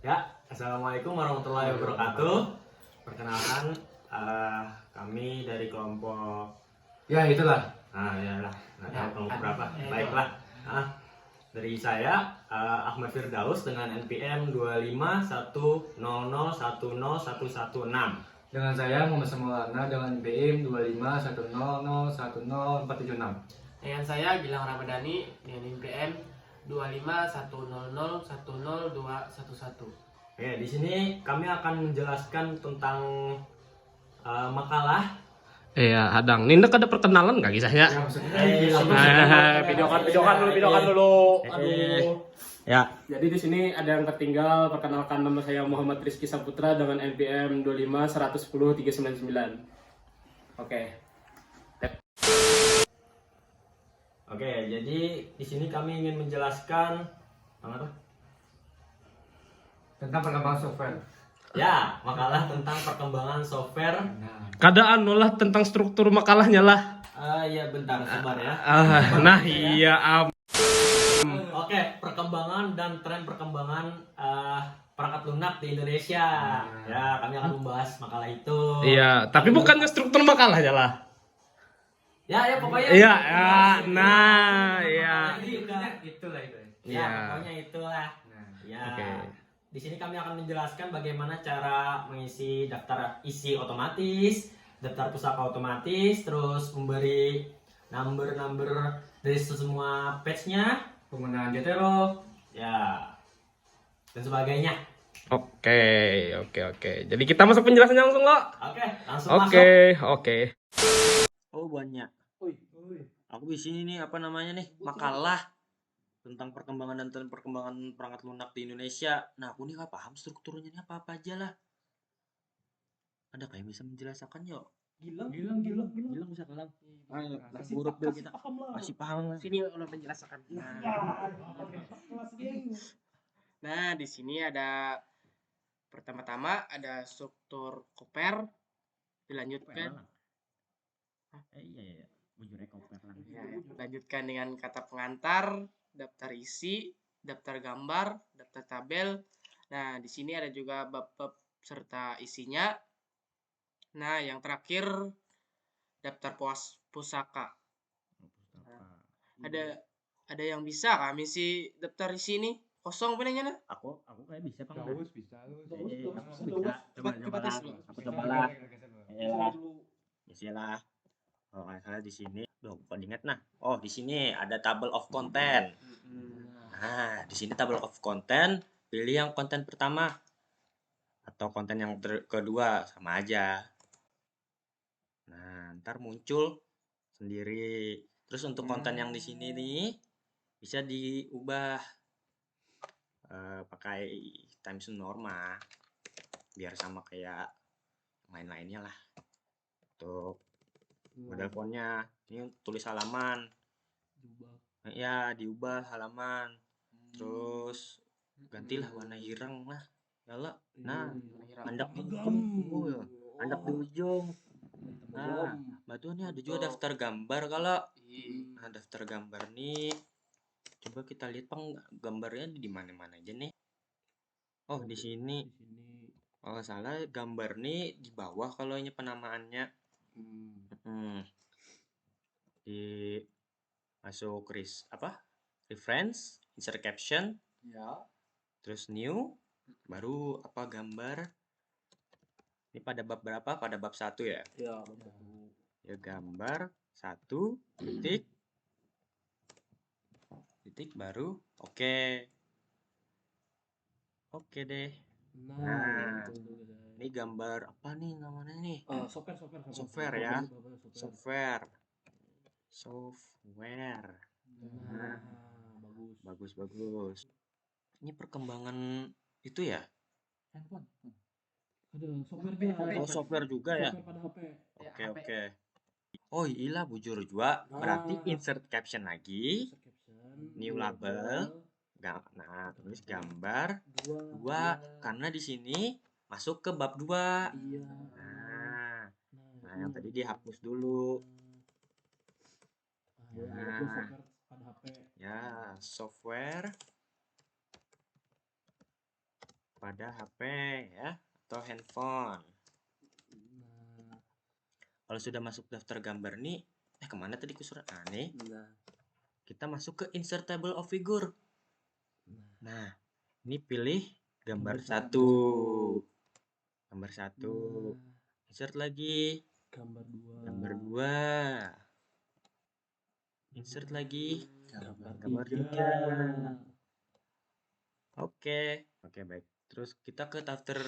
Ya, assalamualaikum warahmatullahi wabarakatuh. Perkenalkan, kami dari kelompok. Ya itulah. Ya lah, nggak tahu kelompok berapa. Baiklah, dari saya Ahmad Firdaus dengan NPM 25100101116. Dengan saya Muhammad Samuelana dengan BIM 2510010476. Dengan saya Gilang Ramadhani dengan NPM 25100100211. Oke, di sini kami akan menjelaskan tentang makalah. Iya, Hadang. Nindek ada perkenalan nggak kisahnya? Ya maksudnya Videokan dulu. Aduh. Ya, Jadi di sini ada yang tertinggal. Perkenalkan, nama saya Muhammad Rizky Saputra dengan NPM 25110 399. Oke. oke. Jadi di sini kami ingin menjelaskan apa? tentang perkembangan software. Ya, makalah tentang perkembangan software. Kadaan lah tentang struktur makalahnya lah. Ya bentar, sabar ya. Nah iya Oke, perkembangan dan tren perkembangan perangkat lunak di Indonesia. Ya, kami akan membahas makalah itu. Iya, tapi bukannya struktur makalahnya lah. Ya, pokoknya. Iya, nah, iya. Itulah itu. Ya, Iya. pokoknya itulah. Ya. Oke. Di sini kami akan menjelaskan bagaimana cara mengisi daftar isi otomatis, daftar pusaka otomatis, terus memberi number dari semua page-nya, Penggunaan Jotero. ya, dan sebagainya. Oke. Jadi kita masuk penjelasannya langsung lo. Oke, langsung masuk. Oke. Oh, banyak. Aku di sini nih makalah tentang perkembangan dan tren perkembangan perangkat lunak di Indonesia. Nah, aku nih nggak paham strukturnya ini apa aja lah. Ada kayak bisa menjelaskan yuk. Gilang bisa kalang. Ayo, buruk dulu kita. Masih paham lah. Sini udah menjelaskan. Nah, di sini ada pertama-tama ada struktur koper, dilanjutkan. Iya. Bujurnya koper lah. Ya, lanjutkan dengan kata pengantar, daftar isi, daftar gambar, daftar tabel. Nah, di sini ada juga bab-bab serta isinya. Nah, yang terakhir daftar pusaka. Ada yang bisa kami si daftar isi ini kosong penanya nah. Aku kayak bisa Bang. Bisa. Coba tes lah. dulu. Aku coba lah. Iyalah. Oh, nggak salah di sini. Duh, bukan diingat nah. Oh, di sini ada table of content. Nah, di sini table of content, pilih yang konten pertama atau konten yang kedua sama aja. Nah, ntar muncul sendiri. Terus untuk konten yang di sini nih bisa diubah pakai times new normal biar sama kayak lain-lainnya lah. Untuk model fontnya ini tulis halaman. Ya, diubah halaman. Terus gantilah warna hirang lah. Yalah. Nah, handap di ujung. Handap di ujung. Nah, batu nih ada juga daftar gambar kalau. Nah, daftar gambar nih. Coba kita lihat Bang, gambarnya di mana-mana aja nih. Oh, di sini. Kalau salah gambar nih di bawah kalau ini penamaannya. Di masuk reference, insert caption, Ya. terus new, baru gambar. Ini pada bab berapa? Pada bab 1 ya. Ya. Ya, gambar 1 titik baru oke deh. Nah, ini gambar apa nih namanya nih? Software ya. Software. Nah, bagus. Ini perkembangan itu ya? Oh, software juga ya? Oke. Oh iya, bujur juga. Berarti insert caption lagi, new label. Nah, terus gambar 2 karena di sini masuk ke bab 2. Nah, yang tadi dihapus dulu. Nah, ya, software pada HP ya atau handphone. Kalau sudah masuk daftar gambar nih, kemana tadi kursor? Nih, kita masuk ke insert table of figure. Nah, ini pilih gambar satu. Gambar satu. Insert lagi. Gambar dua. Insert lagi. Gambar tiga. Oke, baik. Terus kita ke daftar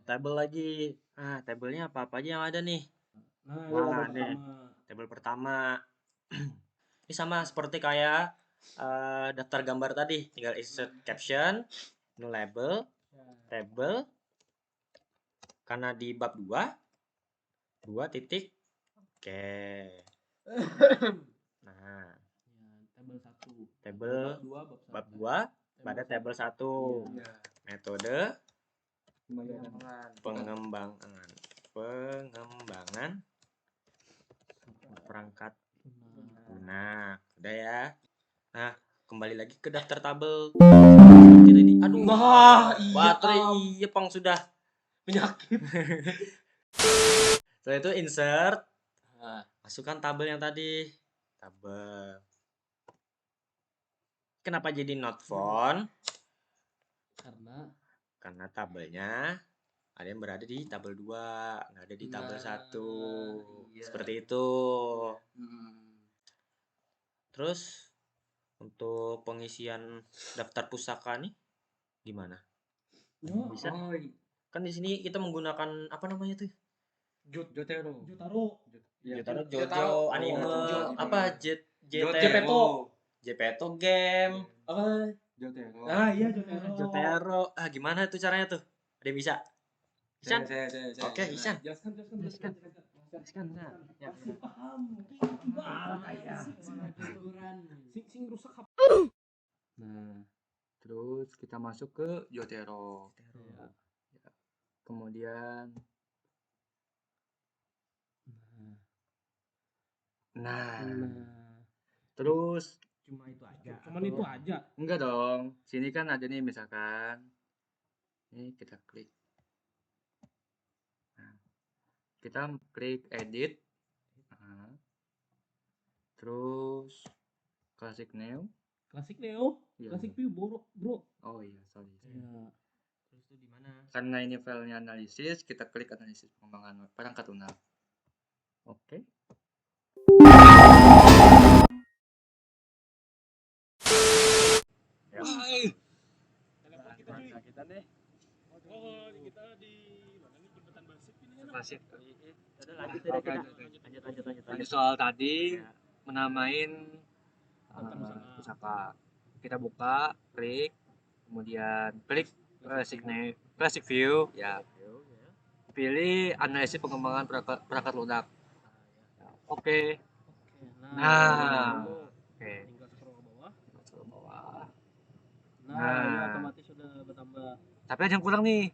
table lagi. Nah, tabelnya apa aja yang ada nih? Nah, nih, tabel pertama. Ini sama seperti kayak daftar gambar tadi, tinggal insert caption, new label, table. Karena di bab 2 titik. Oke. Nah, table bab 2 pada table 1. Metode pengembangan perangkat lunak. Udah ya. Nah, kembali lagi ke daftar tabel. Aduh, baterai iya pang sudah Penyakit. Setelah itu insert, masukkan tabel yang tadi. Tabel. Kenapa jadi not found? Karena tabelnya ada yang berada di tabel 2, nggak ada di tabel 1. Seperti itu. Terus untuk pengisian daftar pusaka nih gimana? Bisa? Kan di sini kita menggunakan apa namanya tuh? Jotaro. Jojo anime apa Jepeto. Jepeto game. Jotaro. Iya Jotaro. Gimana tuh caranya tuh? Ada yang bisa? Isan? Saya. Oke, Isan. Jelaskan. Ya. Nah, terus kita masuk ke Jotaro. Ya. Kemudian terus Cuman itu aja. enggak dong. Sini kan ada nih misalkan. Ini kita klik. Nah, kita klik edit. Nah, terus classic new. Klasik Neo, Ya. klasik view bro. Oh iya, sorry. Ya. Terus tuh di mana? Karena ini filenya analisis, kita klik analisis pengembangan perangkat lunak. Oke. Ya. Telepon kita deh. Oh, kita di mana nih jembatan Basip ini kan? Klasik. Udah lanjut Lanjut soal tadi Ya. menamain pusaka. Kita buka, klik, kemudian klik classic view, ya. Pilih analisis pengembangan perangkat lunak. Oke. Nah, oke. Tinggal scroll ke bawah. Nah. Ini otomatis sudah bertambah. Tapi ada yang kurang nih.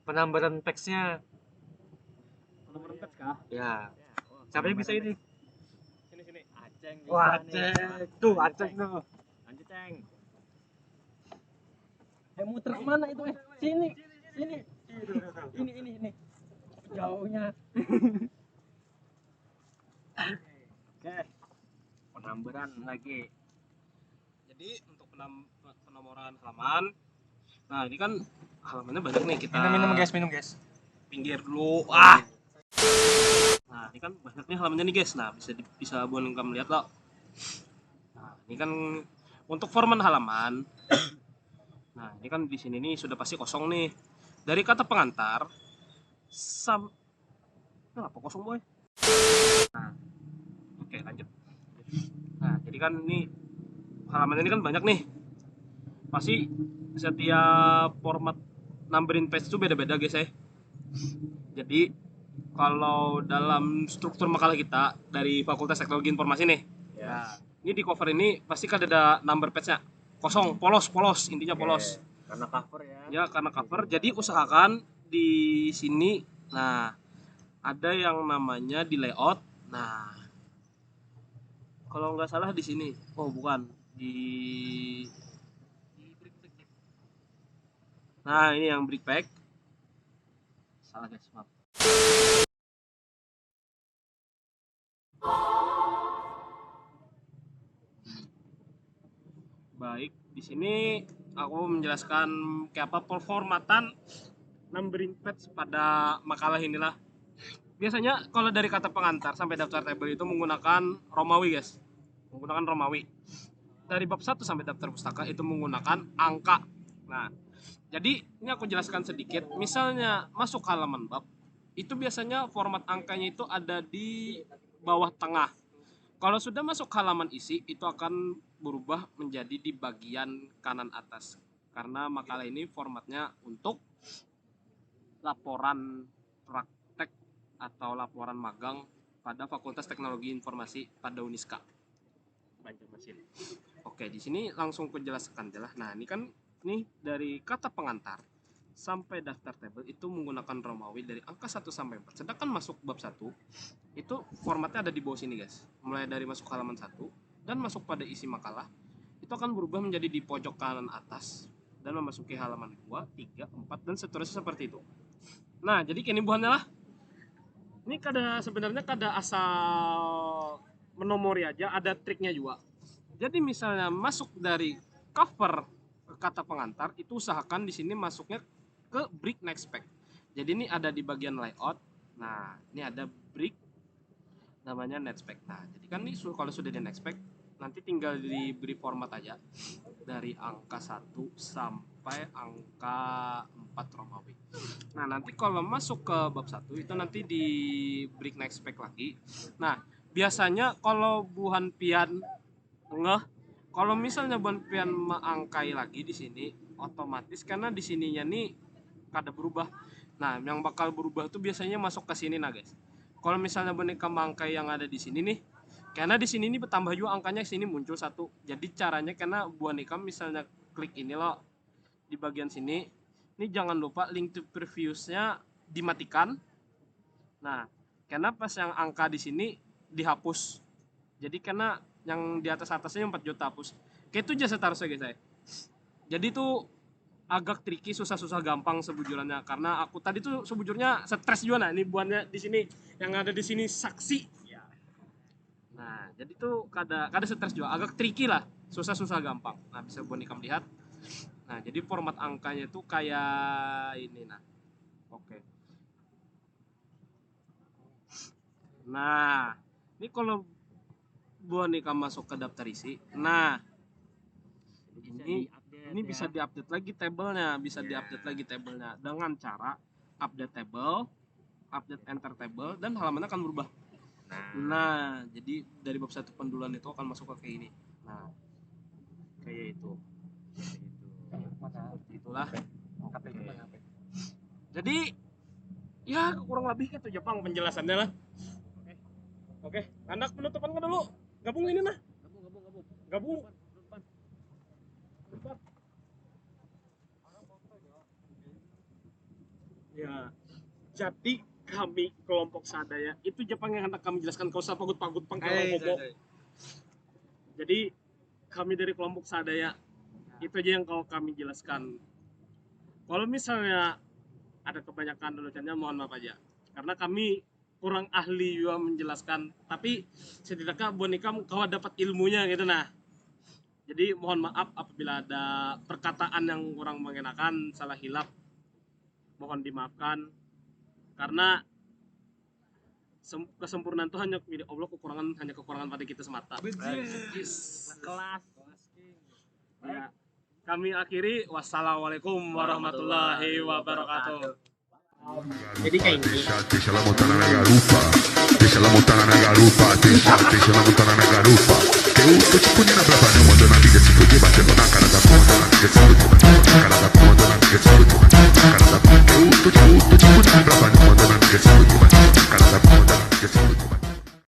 Penambahan teksnya. Nomor 4 kah? Ya. Siapa yang bisa ini? Sini. Aceng. Wah, Aceng. Tuh, Aceng tuh. Lanjut, Ceng. Muter kemana itu? Sini. Ini. Jauhnya. Oke. Penambahan lagi. Jadi untuk penomoran halaman. Nah, ini kan halamannya banyak nih kita. Minum guys. Pinggir dulu. Nah, ini kan banyak nih halamannya nih guys. Nah, bisa buat kamu lihat loh. Nah, ini kan untuk format halaman. Nah, ini kan di sini nih sudah pasti kosong nih. Dari kata pengantar kenapa kosong boy? Nah, oke lanjut. Nah, jadi kan ini halaman ini kan banyak nih. Pasti setiap format numberin page itu beda-beda guys ya. Jadi kalau dalam struktur makalah kita dari Fakultas Teknologi Informasi nih, nah, ini di cover ini pasti kan ada number page-nya kosong, polos, intinya polos. Karena cover ya. Ya karena cover. Jadi usahakan di sini, nah ada yang namanya di layout. Nah, kalau nggak salah di sini, oh bukan di Nah, ini yang brick pack. Salah guys, maaf. Baik, di sini aku menjelaskan kayak apa performatan numbering pads pada makalah inilah. Biasanya kalau dari kata pengantar sampai daftar tabel itu menggunakan Romawi guys, menggunakan Romawi. Dari bab 1 sampai daftar pustaka itu menggunakan angka. Nah, jadi ini aku jelaskan sedikit. Misalnya masuk halaman bab, itu biasanya format angkanya itu ada di bawah tengah. Kalau sudah masuk halaman isi, itu akan berubah menjadi di bagian kanan atas. Karena makalah ini formatnya untuk laporan praktek atau laporan magang pada Fakultas Teknologi Informasi pada Uniska, Banjarmasin. Oke, di sini langsung kujelaskan aja lah. Nah, ini kan nih dari kata pengantar sampai daftar tabel itu menggunakan Romawi dari angka 1 sampai 4. Sedangkan masuk bab 1 itu formatnya ada di bawah sini guys. Mulai dari masuk halaman 1 dan masuk pada isi makalah itu akan berubah menjadi di pojok kanan atas dan memasuki halaman 2, 3, 4 dan seterusnya seperti itu. Nah, jadi kini buahnya lah. Ini sebenarnya asal menomori aja, ada triknya juga. Jadi misalnya masuk dari cover ke kata pengantar itu usahakan di sini masuknya ke brick next pack. Jadi ini ada di bagian layout. Nah, ini ada brick namanya next pack. Nah, jadi kan ini kalau sudah di next pack nanti tinggal diberi format aja dari angka 1 sampai angka 4 Romawi. Nah, nanti kalau masuk ke bab 1 itu nanti di brick next pack lagi. Nah, biasanya kalau buhan pian kalau misalnya buhan pian mengangkai lagi di sini otomatis karena di sininya nih kada berubah. Nah, yang bakal berubah itu biasanya masuk ke sini nah guys. Kalau misalnya boneka mangkai yang ada di sini nih, karena di sini nih bertambah juga angkanya, sini muncul 1. Jadi caranya karena boneka misalnya klik ini loh di bagian sini, ini jangan lupa link to previews-nya dimatikan. Nah, karena pas yang angka di sini dihapus. Jadi karena yang di atasnya 4 juta hapus. Kayak itu jasa taruh guys saya. Jadi itu agak tricky, susah-susah gampang sebujurnya karena aku tadi tuh sebujurnya stres juga. Nah, ini buannya di sini yang ada di sini saksi. Nah, jadi tuh kada stres juga, agak tricky lah, susah-susah gampang. Nah, bisa boneka lihat. Nah, jadi format angkanya tuh kayak ini nah. Oke. Nah, ini kalau boneka masuk ke daftar isi. Nah, ini bisa diupdate lagi tabelnya, dengan cara update table, update enter table dan halamannya akan berubah. Nah, jadi dari bab 1 penduluan itu akan masuk ke ini. Nah, kayak itu. Itulah. Jadi ya kurang lebih itu Jepang penjelasannya lah. Oke, anak penutupan dulu. Gabung ini nah. Gabung. Ya, jadi kami kelompok sadaya itu Jepang yang hendak kami jelaskan, kau usah pagut-pagut pangkalan kobo. Jadi kami dari kelompok sadaya itu aja yang kami jelaskan. Kalau misalnya ada kebanyakan dulunya mohon maaf aja, karena kami kurang ahli juga menjelaskan, tapi setidaknya boneka kau dapat ilmunya gitu nah. Jadi mohon maaf apabila ada perkataan yang kurang mengenakan, salah hilap, mohon dimaafkan. Karena kesempurnaan itu hanya milik Allah, kekurangan pada kita semata. Kelas. Ya, kami akhiri, wassalamualaikum warahmatullahi wabarakatuh. Jadi kayak ini. Deixa ela montar na garupa. Deixa ela montar na garupa. Deixa ela montar na garupa. Eu tô te punhando a brava, não mandando a amiga se poder batendo na cara.